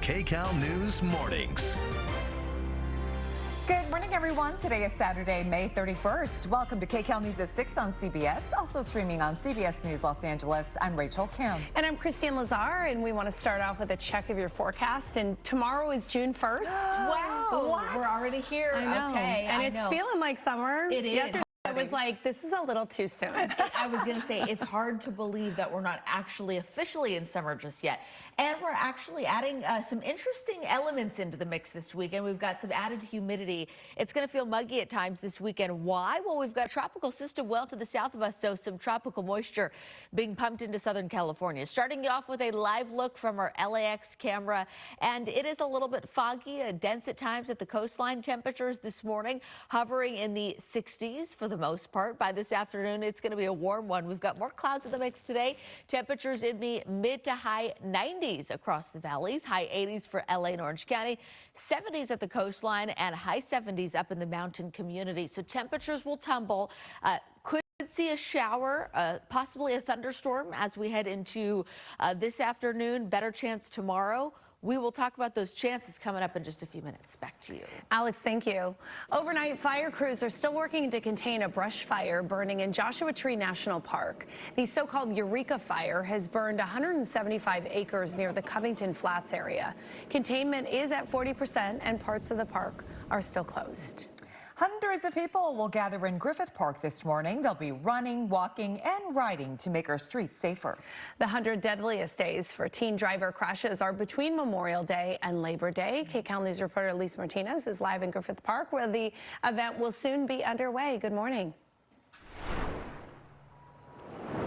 KCAL News Mornings. Good morning, everyone. Today is Saturday, May 31st. Welcome to KCAL News at 6 on CBS, also streaming on CBS News Los Angeles. I'm Rachel Kim. And I'm Christine Lazar, and we want to start off with a check of your forecast. And tomorrow is June 1st. Wow. What? We're already here. I know. Okay. And it's feeling like summer. It is. Yesterday I was like, this is a little too soon. I was going to say, it's hard to believe that we're not actually officially in summer just yet. And we're actually adding some interesting elements into the mix this weekend. We've got some added humidity. It's going to feel muggy at times this weekend. Why? Well, we've got a tropical system well to the south of us, so some tropical moisture being pumped into Southern California. Starting you off with a live look from our LAX camera, and it is a little bit foggy, dense at times at the coastline. Temperatures this morning hovering in the 60s for the most part. By this afternoon, it's going to be a warm one. We've got more clouds in the mix today. Temperatures in the mid to high 90s across the valleys, high 80s for LA and Orange County, 70s at the coastline, and high 70s up in the mountain community. So temperatures will tumble. Could see a shower, possibly a thunderstorm as we head into this afternoon. Better chance tomorrow. We will talk about those chances coming up in just a few minutes. Back to you. Alex, thank you. Overnight, fire crews are still working to contain a brush fire burning in Joshua Tree National Park. The so-called Eureka fire has burned 175 acres near the Covington Flats area. Containment is at 40% and parts of the park are still closed. Hundreds of people will gather in Griffith Park this morning. They'll be running, walking, and riding to make our streets safer. The 100 deadliest days for teen driver crashes are between Memorial Day and Labor Day. KCAL News reporter Lisa Martinez is live in Griffith Park, where the event will soon be underway. Good morning.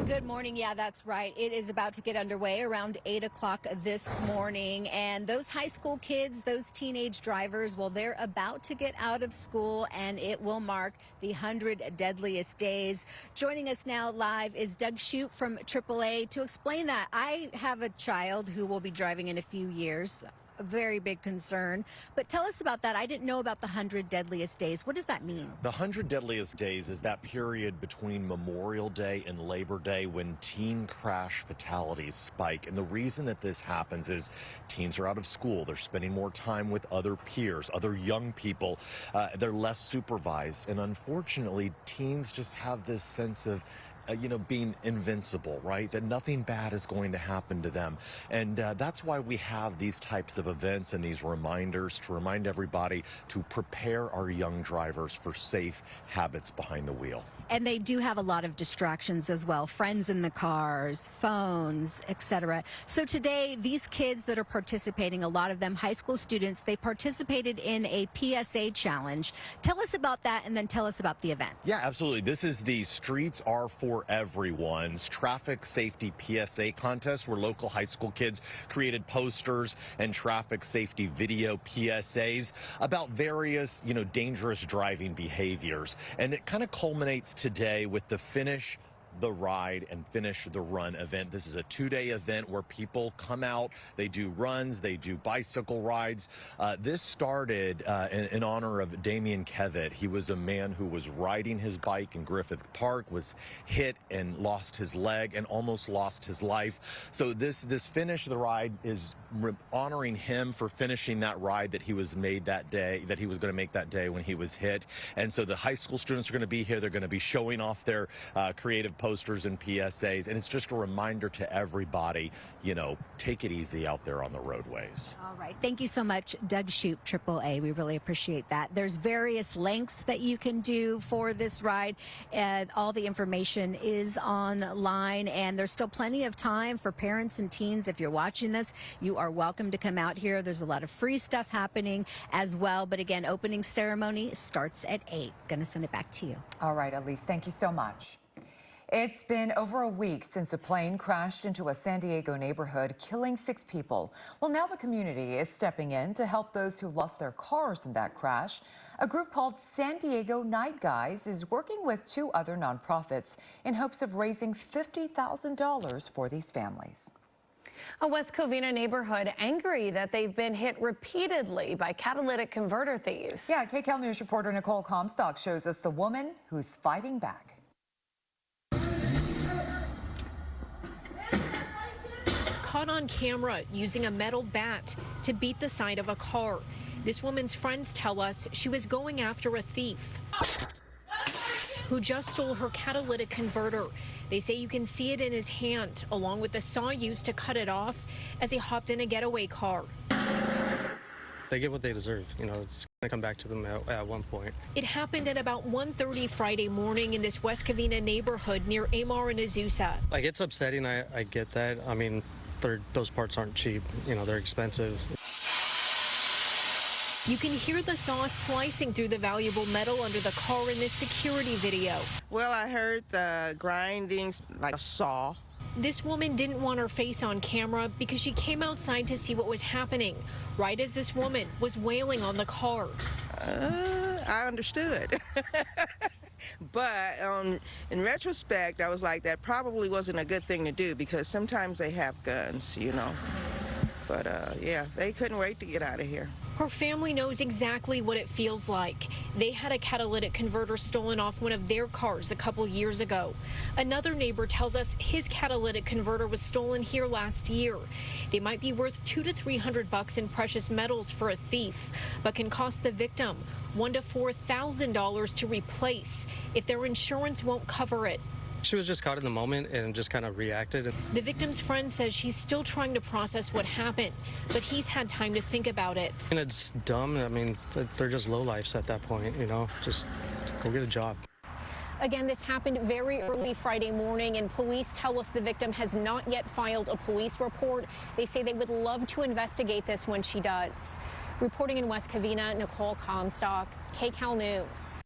Good morning. Yeah, that's right. It is about to get underway around 8 o'clock this morning. And those high school kids, those teenage drivers, well, they're about to get out of school, and it will mark the 100 deadliest days. Joining us now live is Doug Shoup from AAA to explain that. I have a child who will be driving in a few years. A very big concern. But tell us about that. I didn't know about the 100 deadliest days. What does that mean? The 100 deadliest days is that period between Memorial Day and Labor Day when teen crash fatalities spike. And the reason that this happens is teens are out of school. They're spending more time with other peers, other young people. They're less supervised. And unfortunately, teens just have this sense of being invincible, right? That nothing bad is going to happen to them. And that's why we have these types of events and these reminders to remind everybody to prepare our young drivers for safe habits behind the wheel. And they do have a lot of distractions as well. Friends in the cars, phones, etc. So today, these kids that are participating, a lot of them high school students, they participated in a PSA challenge. Tell us about that, and then tell us about the event. Yeah, absolutely. This is the Streets Are For Everyone's traffic safety PSA contest, where local high school kids created posters and traffic safety video PSAs about various, dangerous driving behaviors. And it kind of culminates today with the Finish the Ride and Finish the Run event. This is a two-day event where people come out, they do runs, they do bicycle rides. This started in honor of Damian Kevitt. He was a man who was riding his bike in Griffith Park, was hit and lost his leg and almost lost his life. So this Finish the Ride is honoring him for finishing that ride that he was made that day, that he was going to make that day when he was hit. And so the high school students are going to be here. They're going to be showing off their creative posters and PSAs, and it's just a reminder to everybody, take it easy out there on the roadways. All right. Thank you so much, Doug Shoup, AAA. We really appreciate that. There's various lengths that you can do for this ride. All the information is online, and there's still plenty of time for parents and teens. If you're watching this, you are welcome to come out here. There's a lot of free stuff happening as well. But again, opening ceremony starts at 8. Gonna send it back to you. All right, Elise, thank you so much. It's been over a week since a plane crashed into a San Diego neighborhood, killing 6 people. Well, now the community is stepping in to help those who lost their cars in that crash. A group called San Diego Night Guys is working with 2 other nonprofits in hopes of raising $50,000 for these families. A West Covina neighborhood angry that they've been hit repeatedly by catalytic converter thieves. Yeah, KCAL News reporter Nicole Comstock shows us the woman who's fighting back. caught on camera using a metal bat to beat the side of a car. This woman's friends tell us she was going after a thief who just stole her catalytic converter. They say you can see it in his hand, along with the saw used to cut it off as he hopped in a getaway car. They get what they deserve. You know, it's going to come back to them at one point. It happened at about 1:30 Friday morning in this West Covina neighborhood near Amar and Azusa. Like, it's upsetting. I get that. I mean, those parts aren't cheap. You know, they're expensive. You can hear the saw slicing through the valuable metal under the car in this security video. Well, I heard the grinding like a saw. This woman didn't want her face on camera because she came outside to see what was happening, right as this woman was wailing on the car. I understood. But in retrospect, I was like, that probably wasn't a good thing to do because sometimes they have guns, you know. But yeah, they couldn't wait to get out of here. Her family knows exactly what it feels like. They had a catalytic converter stolen off one of their cars a couple years ago. Another neighbor tells us his catalytic converter was stolen here last year. They might be worth $200 to $300 in precious metals for a thief, but can cost the victim $1,000 to $4,000 to replace if their insurance won't cover it. She was just caught in the moment and just kind of reacted. The victim's friend says she's still trying to process what happened, but he's had time to think about it. And it's dumb. I mean, they're just lowlifes at that point, you know, just go get a job. Again, this happened very early Friday morning, and police tell us the victim has not yet filed a police report. They say they would love to investigate this when she does. Reporting in West Covina, Nicole Comstock, KCAL News.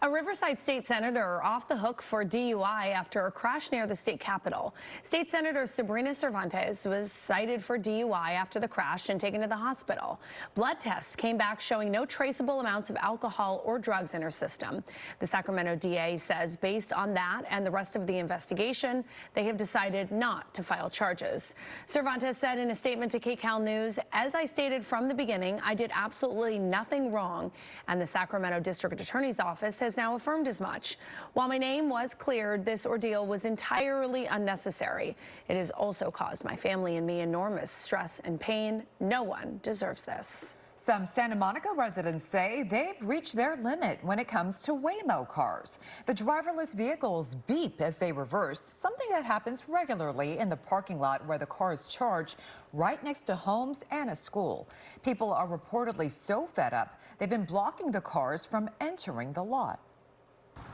A Riverside state senator off the hook for DUI after a crash near the state capitol. State Senator Sabrina Cervantes was cited for DUI after the crash and taken to the hospital. Blood tests came back showing no traceable amounts of alcohol or drugs in her system. The Sacramento DA says based on that and the rest of the investigation, they have decided not to file charges. Cervantes said in a statement to KCAL News, "As I stated from the beginning, I did absolutely nothing wrong, and the Sacramento District Attorney's Office has now affirmed as much. While my name was cleared, this ordeal was entirely unnecessary. It has also caused my family and me enormous stress and pain. No one deserves this." Some Santa Monica residents say they've reached their limit when it comes to Waymo cars. The driverless vehicles beep as they reverse, something that happens regularly in the parking lot where the cars charge right next to homes and a school. People are reportedly so fed up, they've been blocking the cars from entering the lot.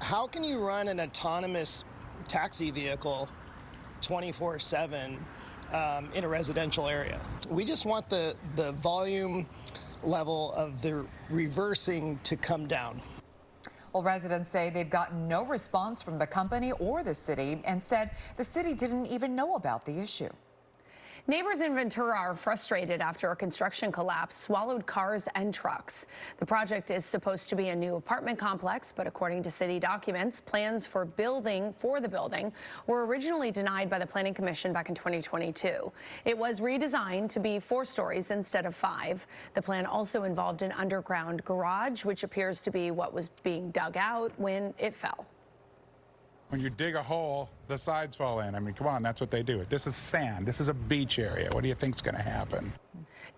How can you run an autonomous taxi vehicle 24/7 in a residential area? We just want the volume level of the reversing to come down. Well, residents say they've gotten no response from the company or the city and said the city didn't even know about the issue. Neighbors in Ventura are frustrated after a construction collapse swallowed cars and trucks. The project is supposed to be a new apartment complex, but according to city documents, plans for the building were originally denied by the Planning Commission back in 2022. It was redesigned to be 4 stories instead of 5. The plan also involved an underground garage, which appears to be what was being dug out when it fell. When you dig a hole, the sides fall in. I mean, come on, that's what they do. This is sand. This is a beach area. What do you think's going to happen?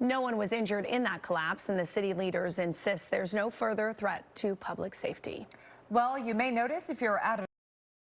No one was injured in that collapse, and the city leaders insist there's no further threat to public safety. Well, you may notice if you're out of